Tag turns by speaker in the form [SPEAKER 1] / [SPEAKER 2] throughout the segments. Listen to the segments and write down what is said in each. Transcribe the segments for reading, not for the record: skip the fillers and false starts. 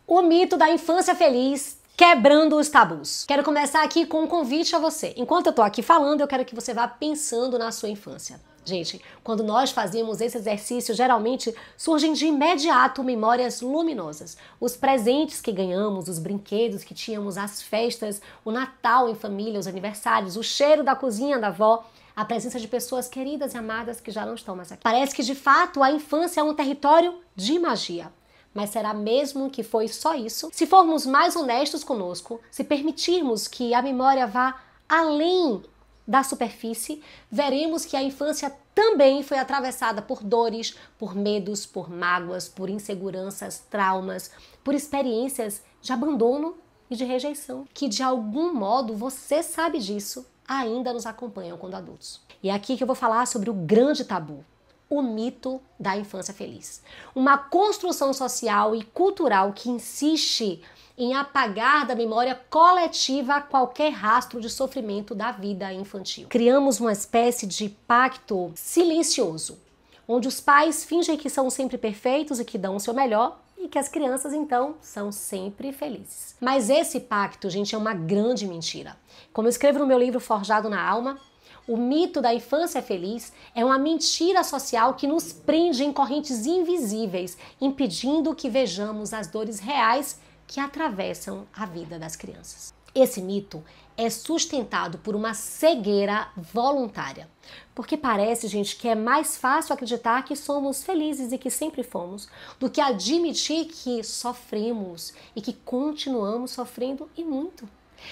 [SPEAKER 1] O mito da infância feliz, quebrando os tabus. Quero começar aqui com um convite a você. Enquanto eu tô aqui falando, eu quero que você vá pensando na sua infância. Gente, quando nós fazíamos esse exercício, geralmente surgem de imediato memórias luminosas. Os presentes que ganhamos, os brinquedos que tínhamos, as festas, o Natal em família, os aniversários, o cheiro da cozinha da avó, a presença de pessoas queridas e amadas que já não estão mais aqui. Parece que, de fato, a infância é um território de magia. Mas será mesmo que foi só isso? Se formos mais honestos conosco, se permitirmos que a memória vá além da superfície, veremos que a infância também foi atravessada por dores, por medos, por mágoas, por inseguranças, traumas, por experiências de abandono e de rejeição, que de algum modo, você sabe disso, ainda nos acompanham quando adultos. E é aqui que eu vou falar sobre o grande tabu. O mito da infância feliz. Uma construção social e cultural que insiste em apagar da memória coletiva qualquer rastro de sofrimento da vida infantil. Criamos uma espécie de pacto silencioso, onde os pais fingem que são sempre perfeitos e que dão o seu melhor, e que as crianças, então, são sempre felizes. Mas esse pacto, gente, é uma grande mentira. Como eu escrevo no meu livro Forjado na Alma, o mito da infância feliz é uma mentira social que nos prende em correntes invisíveis, impedindo que vejamos as dores reais que atravessam a vida das crianças. Esse mito é sustentado por uma cegueira voluntária, porque parece, gente, que é mais fácil acreditar que somos felizes e que sempre fomos, do que admitir que sofremos e que continuamos sofrendo e muito.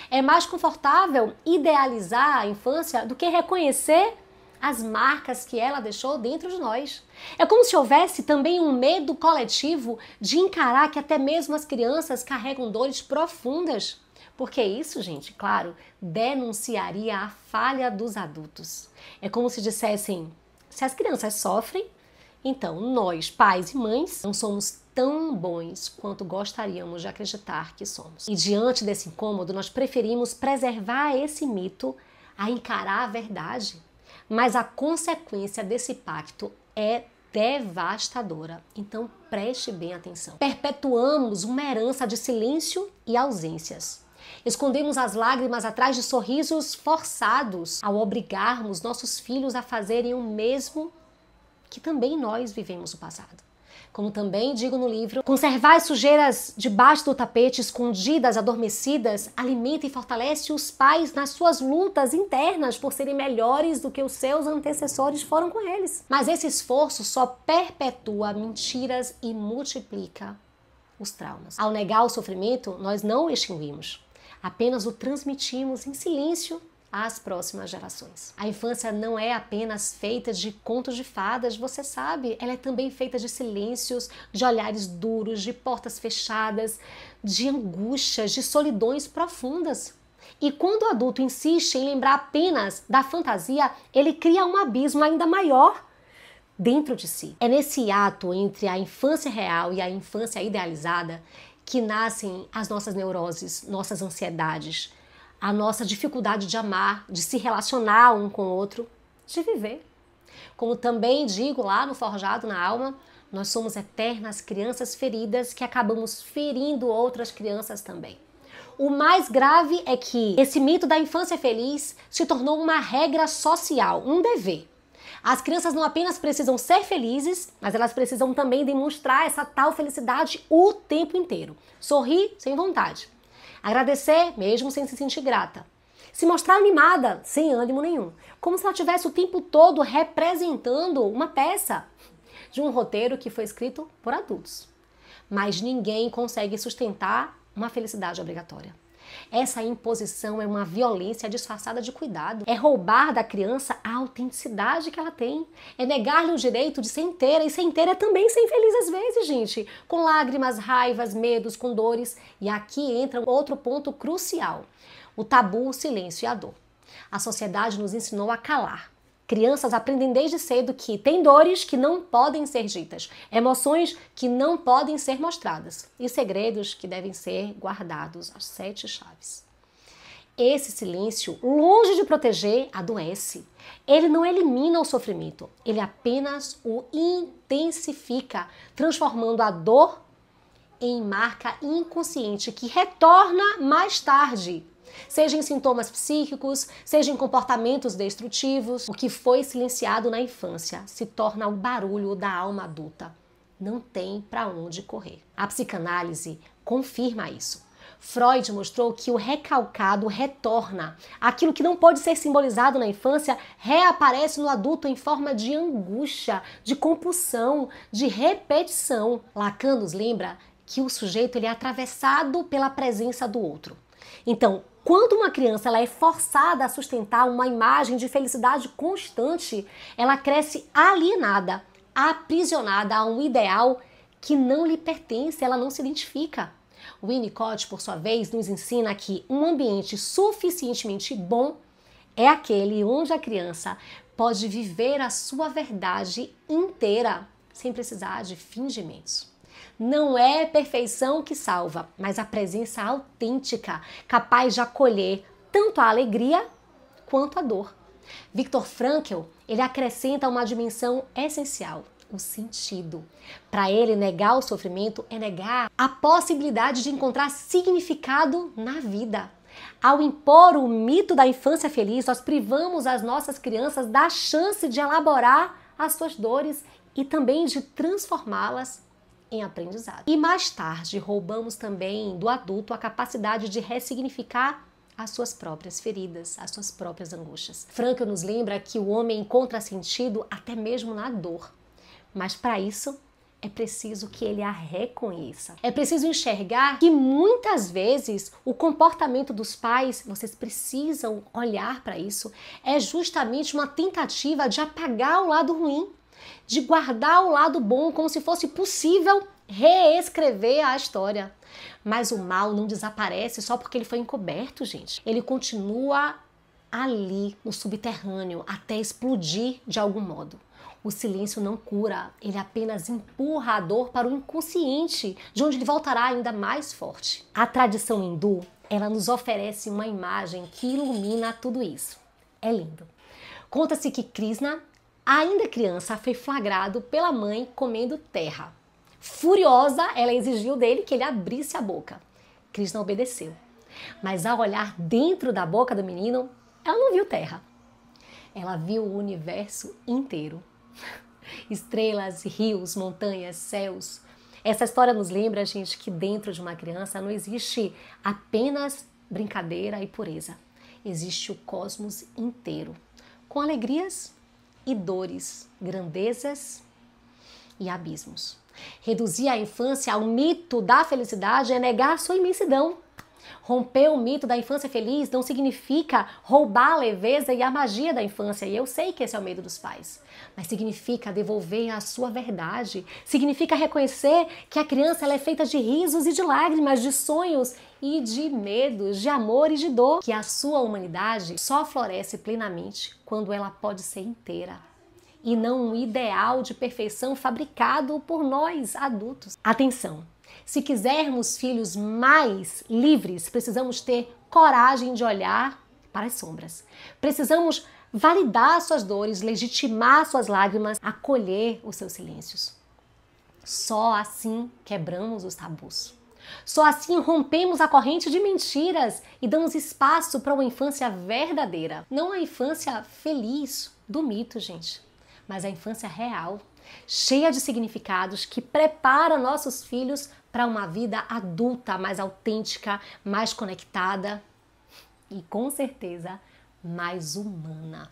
[SPEAKER 1] É mais confortável idealizar a infância do que reconhecer as marcas que ela deixou dentro de nós. É como se houvesse também um medo coletivo de encarar que até mesmo as crianças carregam dores profundas. Porque isso, gente, claro, denunciaria a falha dos adultos. É como se dissessem, se as crianças sofrem, então nós, pais e mães, não somos tão bons quanto gostaríamos de acreditar que somos. E diante desse incômodo, nós preferimos preservar esse mito a encarar a verdade. Mas a consequência desse pacto é devastadora. Então preste bem atenção. Perpetuamos uma herança de silêncio e ausências. Escondemos as lágrimas atrás de sorrisos forçados ao obrigarmos nossos filhos a fazerem o mesmo que também nós vivemos no passado. Como também digo no livro, conservar as sujeiras debaixo do tapete, escondidas, adormecidas, alimenta e fortalece os pais nas suas lutas internas por serem melhores do que os seus antecessores foram com eles. Mas esse esforço só perpetua mentiras e multiplica os traumas. Ao negar o sofrimento, nós não o extinguimos, apenas o transmitimos em silêncio às próximas gerações. A infância não é apenas feita de contos de fadas, você sabe, ela é também feita de silêncios, de olhares duros, de portas fechadas, de angústias, de solidões profundas. E quando o adulto insiste em lembrar apenas da fantasia, ele cria um abismo ainda maior dentro de si. É nesse ato entre a infância real e a infância idealizada que nascem as nossas neuroses, nossas ansiedades, a nossa dificuldade de amar, de se relacionar um com o outro, de viver. Como também digo lá no Forjado na Alma, nós somos eternas crianças feridas que acabamos ferindo outras crianças também. O mais grave é que esse mito da infância feliz se tornou uma regra social, um dever. As crianças não apenas precisam ser felizes, mas elas precisam também demonstrar essa tal felicidade o tempo inteiro. Sorrir sem vontade. Agradecer mesmo sem se sentir grata. Se mostrar animada, sem ânimo nenhum. Como se ela estivesse o tempo todo representando uma peça de um roteiro que foi escrito por adultos. Mas ninguém consegue sustentar uma felicidade obrigatória. Essa imposição é uma violência disfarçada de cuidado. É roubar da criança a autenticidade que ela tem. É negar-lhe o direito de ser inteira. E ser inteira é também ser infeliz às vezes, gente. Com lágrimas, raivas, medos, com dores. E aqui entra outro ponto crucial. O tabu, o silêncio e a dor. A sociedade nos ensinou a calar. Crianças aprendem desde cedo que tem dores que não podem ser ditas, emoções que não podem ser mostradas e segredos que devem ser guardados às 7 chaves. Esse silêncio, longe de proteger, adoece. Ele não elimina o sofrimento, ele apenas o intensifica, transformando a dor em marca inconsciente que retorna mais tarde, seja em sintomas psíquicos, seja em comportamentos destrutivos. O que foi silenciado na infância se torna o barulho da alma adulta. Não tem para onde correr. A psicanálise confirma isso. Freud mostrou que o recalcado retorna. Aquilo que não pode ser simbolizado na infância reaparece no adulto em forma de angústia, de compulsão, de repetição. Lacan nos lembra que o sujeito ele é atravessado pela presença do outro. Então, quando uma criança ela é forçada a sustentar uma imagem de felicidade constante, ela cresce alienada, aprisionada a um ideal que não lhe pertence, ela não se identifica. O Winnicott, por sua vez, nos ensina que um ambiente suficientemente bom é aquele onde a criança pode viver a sua verdade inteira, sem precisar de fingimentos. Não é perfeição que salva, mas a presença autêntica, capaz de acolher tanto a alegria quanto a dor. Viktor Frankl, ele acrescenta uma dimensão essencial: o sentido. Para ele, negar o sofrimento é negar a possibilidade de encontrar significado na vida. Ao impor o mito da infância feliz, nós privamos as nossas crianças da chance de elaborar as suas dores e também de transformá-las em aprendizado. E mais tarde, roubamos também do adulto a capacidade de ressignificar as suas próprias feridas, as suas próprias angústias. Frankl nos lembra que o homem encontra sentido até mesmo na dor. Mas para isso é preciso que ele a reconheça. É preciso enxergar que muitas vezes o comportamento dos pais, vocês precisam olhar para isso, é justamente uma tentativa de apagar o lado ruim, de guardar o lado bom, como se fosse possível reescrever a história. Mas o mal não desaparece só porque ele foi encoberto, gente. Ele continua ali no subterrâneo até explodir de algum modo. O silêncio não cura, ele apenas empurra a dor para o inconsciente, de onde ele voltará ainda mais forte. A tradição hindu, ela nos oferece uma imagem que ilumina tudo isso. É lindo. Conta-se que Krishna, ainda criança, foi flagrado pela mãe comendo terra. Furiosa, ela exigiu dele que ele abrisse a boca. Krishna obedeceu. Mas ao olhar dentro da boca do menino, ela não viu terra. Ela viu o universo inteiro. Estrelas, rios, montanhas, céus. Essa história nos lembra, gente, que dentro de uma criança não existe apenas brincadeira e pureza. Existe o cosmos inteiro, com alegrias e dores, grandezas e abismos. Reduzir a infância ao mito da felicidade é negar sua imensidão. Romper o mito da infância feliz não significa roubar a leveza e a magia da infância, e eu sei que esse é o medo dos pais, mas significa devolver a sua verdade, significa reconhecer que a criança ela é feita de risos e de lágrimas, de sonhos e de medos, de amor e de dor, que a sua humanidade só floresce plenamente quando ela pode ser inteira, e não um ideal de perfeição fabricado por nós, adultos. Atenção! Se quisermos filhos mais livres, precisamos ter coragem de olhar para as sombras. Precisamos validar suas dores, legitimar suas lágrimas, acolher os seus silêncios. Só assim quebramos os tabus. Só assim rompemos a corrente de mentiras e damos espaço para uma infância verdadeira. Não a infância feliz do mito, gente, mas a infância real, cheia de significados que prepara nossos filhos para uma vida adulta, mais autêntica, mais conectada e, com certeza, mais humana.